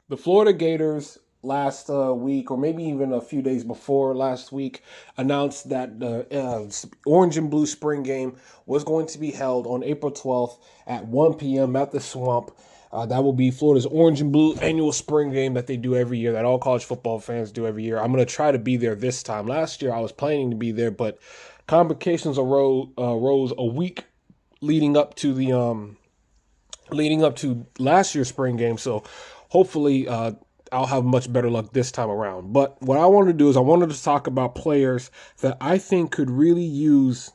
The Florida Gators last week, or maybe even a few days before last week, announced that the Orange and Blue Spring Game was going to be held on April 12th at 1 p.m. at the Swamp. That will be Florida's Orange and Blue annual spring game that they do every year, that all college football fans do every year. I'm going to try to be there this time. Last year, I was planning to be there, but complications arose a week leading up to the leading up to last year's spring game. So hopefully, I'll have much better luck this time around. But what I wanted to do is I wanted to talk about players that I think could really use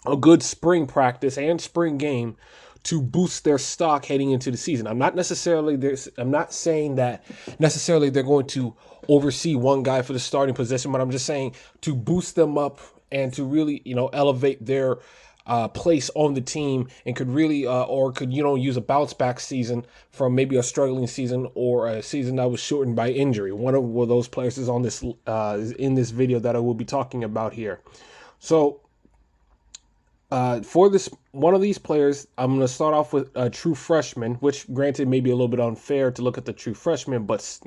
a good spring practice and spring game to boost their stock heading into the season. I'm not saying that necessarily they're going to oversee one guy for the starting position, but I'm just saying to boost them up and to really, elevate their place on the team, and could really or could use a bounce back season from maybe a struggling season or a season that was shortened by injury. One of those players is on this is in this video that I will be talking about here. So for this one of these players, I'm going to start off with a true freshman, which granted may be a little bit unfair to look at the true freshman, but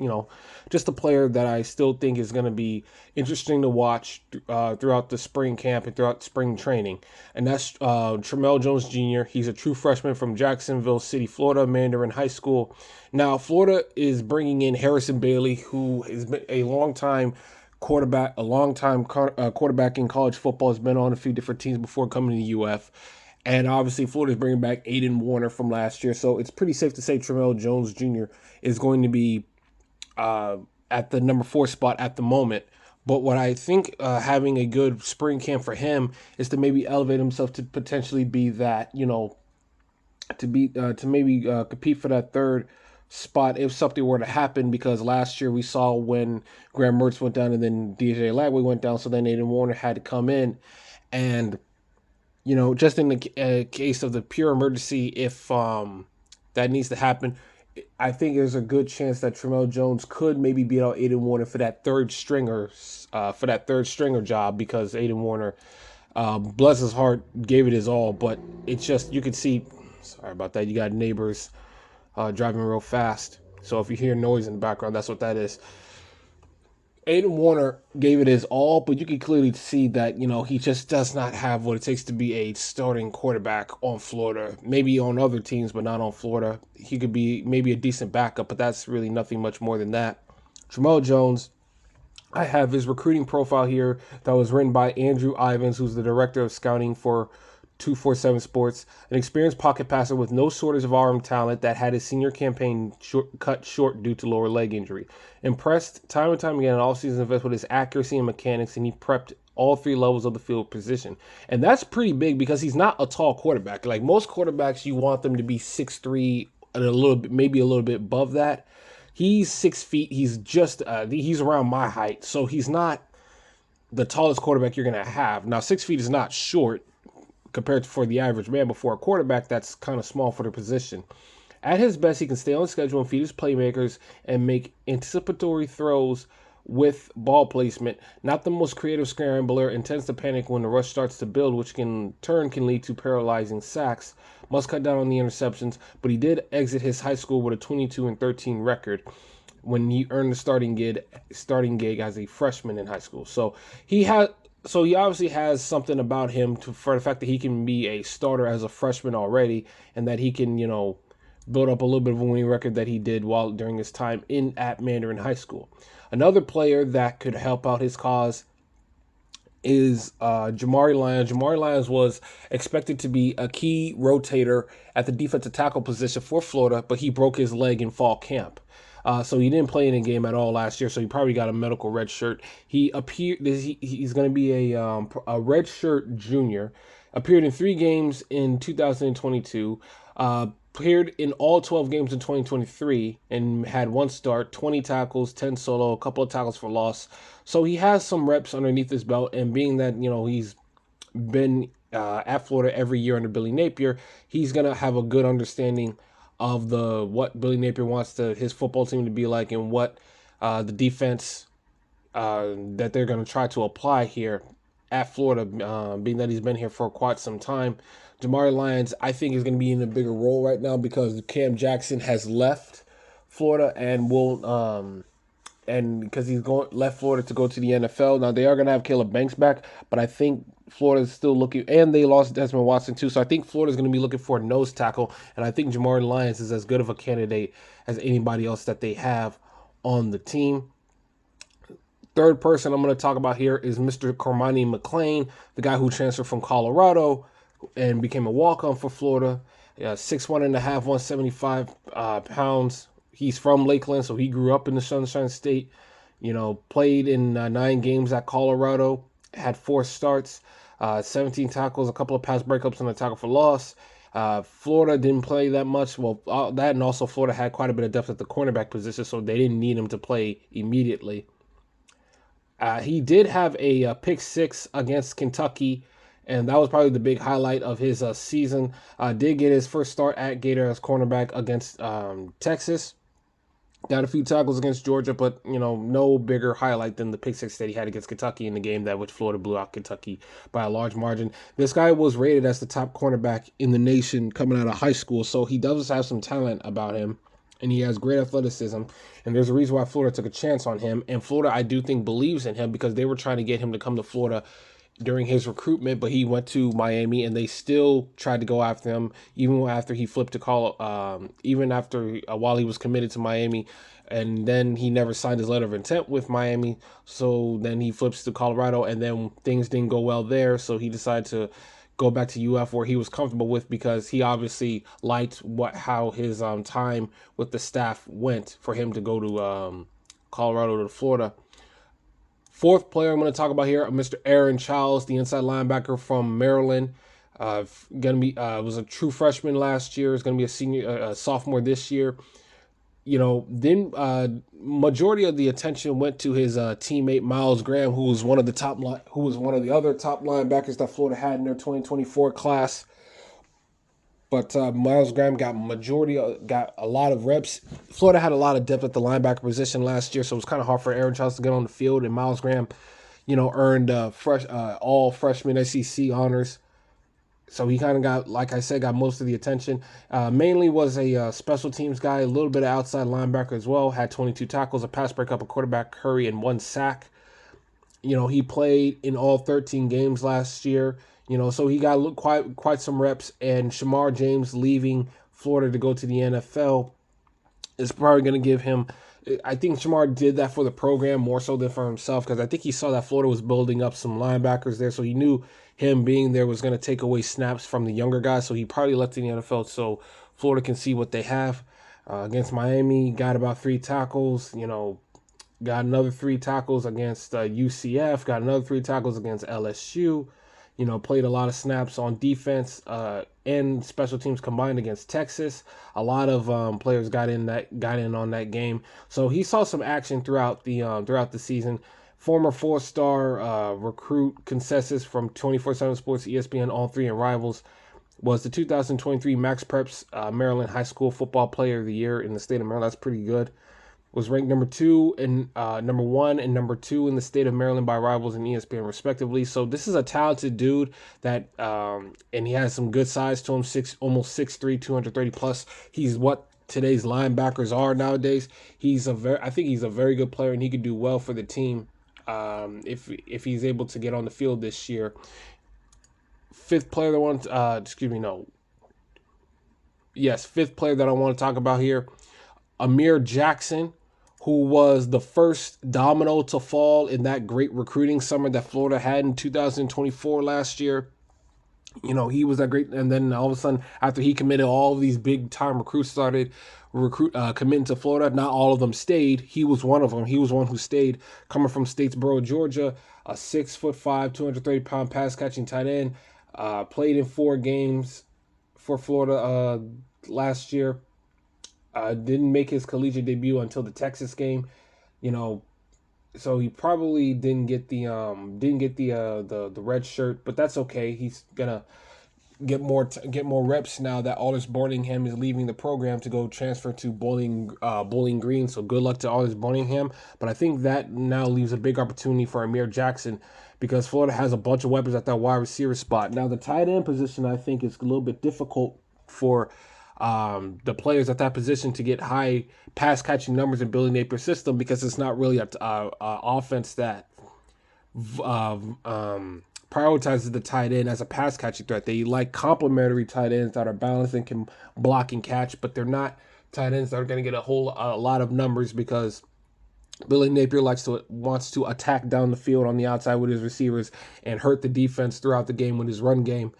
just a player that I still think is going to be interesting to watch throughout the spring camp and throughout spring training, and that's Tramell Jones Jr. He's a true freshman from Jacksonville City, Florida, Mandarin High School. Now, Florida is bringing in Harrison Bailey, who has been a long time quarterback, a long time quarterback in college football, has been on a few different teams before coming to the UF. And obviously, Florida's bringing back Aiden Warner from last year. So it's pretty safe to say Tramell Jones Jr. is going to be at the number 4 spot at the moment. But what I think having a good spring camp for him is to maybe elevate himself to potentially be that, to maybe compete for that third spot if something were to happen, because last year we saw when Graham Mertz went down and then DJ Lagway went down, so then Aiden Warner had to come in. And just in the case of the pure emergency, if that needs to happen, I think there's a good chance that Tramell Jones could maybe beat out Aiden Warner for that third stringer job, because Aiden Warner, bless his heart, gave it his all. But it's just, you can see, sorry about that, you got neighbors driving real fast. So if you hear noise in the background, that's what that is. Aiden Warner gave it his all, but you can clearly see that, he just does not have what it takes to be a starting quarterback on Florida. Maybe on other teams, but not on Florida. He could be maybe a decent backup, but that's really nothing much more than that. Tramell Jones, I have his recruiting profile here that was written by Andrew Ivins, who's the director of scouting for 247 Sports, an experienced pocket passer with no shortage of arm talent that had his senior campaign cut short due to lower leg injury. Impressed time and time again in all-season events with his accuracy and mechanics, and he prepped all 3 levels of the field position. And that's pretty big, because he's not a tall quarterback. Like most quarterbacks, you want them to be 6'3", and a little bit, maybe a little bit above that. He's 6 feet. He's just he's around my height, so he's not the tallest quarterback you're gonna have. Now, 6 feet is not short compared to for the average man, but for a quarterback, that's kind of small for the position. At his best, he can stay on schedule and feed his playmakers and make anticipatory throws with ball placement. Not the most creative scrambler, and tends to panic when the rush starts to build, which can lead to paralyzing sacks. Must cut down on the interceptions, but he did exit his high school with a 22-13 record when he earned the starting gig as a freshman in high school. So he obviously has something about him for the fact that he can be a starter as a freshman already, and that he can, build up a little bit of a winning record that he did while during his time at Mandarin High School. Another player that could help out his cause is Jamari Lyons. Jamari Lyons was expected to be a key rotator at the defensive tackle position for Florida, but he broke his leg in fall camp. So he didn't play in a game at all last year. So he probably got a medical red shirt. He's going to be a red shirt junior. Appeared in 3 games in 2022. Appeared in all 12 games in 2023 and had 1 start, 20 tackles, 10 solo, a couple of tackles for loss. So he has some reps underneath his belt, and being that he's been at Florida every year under Billy Napier, he's gonna have a good understanding of what Billy Napier wants his football team to be like, and what the defense that they're going to try to apply here at Florida, being that he's been here for quite some time. Jamari Lyons, I think, is going to be in a bigger role right now because Cam Jackson has left Florida and will and because he's going left Florida to go to the NFL. Now they are going to have Caleb Banks back, but I think Florida's still looking, and they lost Desmond Watson too. So I think Florida's going to be looking for a nose tackle, and I think Jamari Lyons is as good of a candidate as anybody else that they have on the team. Third person I'm going to talk about here is Mr. Cormani McClain, the guy who transferred from Colorado and became a walk-on for Florida. 6'1 and a half, 175 pounds. He's from Lakeland, so he grew up in the Sunshine State. Played in 9 games at Colorado, had 4 starts, 17 tackles, a couple of pass breakups, and a tackle for loss. Florida didn't play that much. Well, that and also Florida had quite a bit of depth at the cornerback position, so they didn't need him to play immediately. He did have a pick 6 against Kentucky, and that was probably the big highlight of his season. Did get his first start at Gator as cornerback against Texas. Got a few tackles against Georgia, but no bigger highlight than the pick 6 that he had against Kentucky in the game that which Florida blew out Kentucky by a large margin. This guy was rated as the top cornerback in the nation coming out of high school, so he does have some talent about him, and he has great athleticism. And there's a reason why Florida took a chance on him. And Florida, I do think, believes in him because they were trying to get him to come to Florida during his recruitment, but he went to Miami, and they still tried to go after him even after he flipped to even after while he was committed to Miami, and then he never signed his letter of intent with Miami. So then he flips to Colorado, and then things didn't go well there, so he decided to go back to UF where he was comfortable with because he obviously liked how his time with the staff went for him to go to Colorado to Florida. Fourth player I'm going to talk about here, Mr. Aaron Chiles, the inside linebacker from Maryland. Was a true freshman last year. Is going to be a sophomore this year. Then majority of the attention went to his teammate Miles Graham, who was one of the other top linebackers that Florida had in their 2024 class. But Miles Graham got a lot of reps. Florida had a lot of depth at the linebacker position last year, so it was kind of hard for Aaron Chiles to get on the field. And Miles Graham, earned all freshman SEC honors. So he kind of got, like I said, got most of the attention. Mainly was a special teams guy, a little bit of outside linebacker as well. Had 22 tackles, a pass breakup, a quarterback hurry, and 1 sack. He played in all 13 games last year. So he got quite some reps, and Shamar James leaving Florida to go to the NFL is probably going to give him. I think Shamar did that for the program more so than for himself because I think he saw that Florida was building up some linebackers there, so he knew him being there was going to take away snaps from the younger guys, so he probably left in the NFL so Florida can see what they have. Against Miami, got about 3 tackles, got another 3 tackles against UCF, got another 3 tackles against LSU, played a lot of snaps on defense and special teams combined against Texas. A lot of players got in on that game, so he saw some action throughout the season. Former 4-star recruit consensus from 24/7 Sports, ESPN, All 3, and Rivals was the 2023 Max Preps Maryland High School Football Player of the Year in the state of Maryland. That's pretty good. Was ranked number 2 and number 1 and number 2 in the state of Maryland by Rivals and ESPN respectively. So this is a talented dude that and he has some good size to him, almost 6'3", 230 plus. He's what today's linebackers are nowadays. I think he's a very good player, and he could do well for the team if he's able to get on the field this year. Fifth player that I want fifth player that I want to talk about here, Amir Jackson, who was the first domino to fall in that great recruiting summer that Florida had in 2024 last year. He was that great, and then all of a sudden, after he committed, all of these big time recruits started committing to Florida. Not all of them stayed. He was one of them. He was one who stayed, coming from Statesboro, Georgia, a 6'5", 230-pound pass catching tight end. Played in 4 games for Florida last year. Didn't make his collegiate debut until the Texas game, so he probably didn't get the red shirt, but that's okay. He's gonna get more reps now that Aldis Birmingham is leaving the program to go transfer to Bowling Green. So good luck to Aldis Birmingham. But I think that now leaves a big opportunity for Amir Jackson because Florida has a bunch of weapons at that wide receiver spot. Now the tight end position I think is a little bit difficult for the players at that position to get high pass catching numbers in Billy Napier's system, because it's not really a offense that uh, prioritizes the tight end as a pass catching threat. They like complementary tight ends that are balanced and can block and catch, but they're not tight ends that are going to get a lot of numbers, because Billy Napier wants to attack down the field on the outside with his receivers and hurt the defense throughout the game with his run game.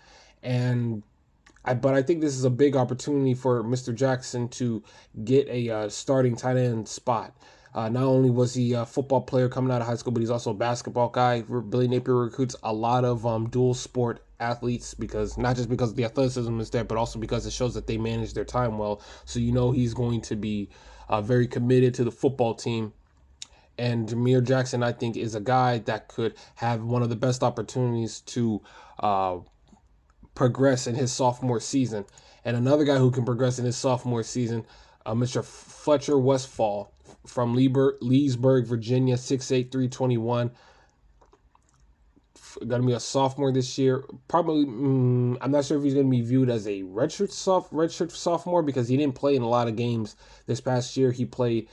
But I think this is a big opportunity for Mr. Jackson to get a starting tight end spot. Not only was he a football player coming out of high school, but he's also a basketball guy. Billy Napier recruits a lot of dual sport athletes, because not just because the athleticism is there, but also because it shows that they manage their time well. So he's going to be very committed to the football team. And Jamir Jackson, I think, is a guy that could have one of the best opportunities to progress in his sophomore season. And another guy who can progress in his sophomore season, Mr. Fletcher Westphal from Leesburg, Virginia, 6'8", 321. Going to be a sophomore this year. Probably, I'm not sure if he's going to be viewed as a redshirt sophomore, because he didn't play in a lot of games this past year. He played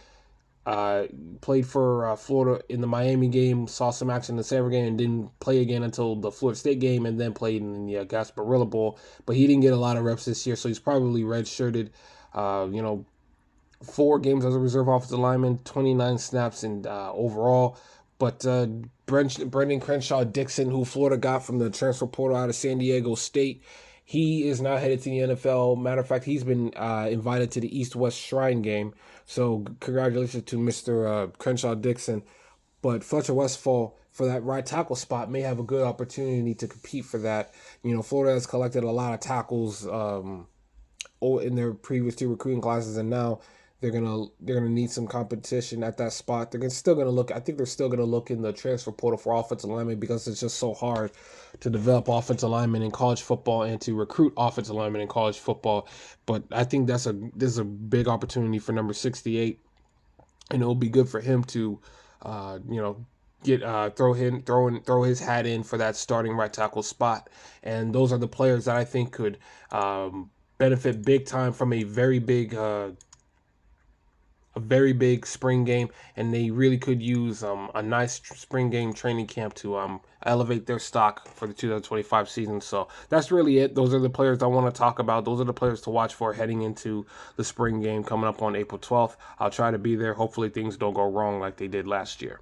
for Florida in the Miami game, saw some action in the Sanford game, and didn't play again until the Florida State game, and then played in the Gasparilla Bowl. But he didn't get a lot of reps this year, so he's probably redshirted. 4 games as a reserve offensive lineman, 29 snaps in overall. But Brendan Crenshaw Dixon, who Florida got from the transfer portal out of San Diego State, he is now headed to the NFL. Matter of fact, he's been invited to the East-West Shrine game. So congratulations to Mr. Crenshaw Dixon. But Fletcher Westphal, for that right tackle spot, may have a good opportunity to compete for that. Florida has collected a lot of tackles in their previous 2 recruiting classes, and now they're gonna need some competition at that spot. Still gonna look. I think they're still gonna look in the transfer portal for offensive linemen, because it's just so hard to develop offensive linemen in college football and to recruit offensive linemen in college football. But I think this is a big opportunity for number 68, and it'll be good for him to, get throw his hat in for that starting right tackle spot. And those are the players that I think could benefit big time from a very big spring game, and they really could use a nice spring game training camp to elevate their stock for the 2025 season. So that's really it. Those are the players I want to talk about. Those are the players to watch for heading into the spring game coming up on April 12th. I'll try to be there. Hopefully things don't go wrong like they did last year.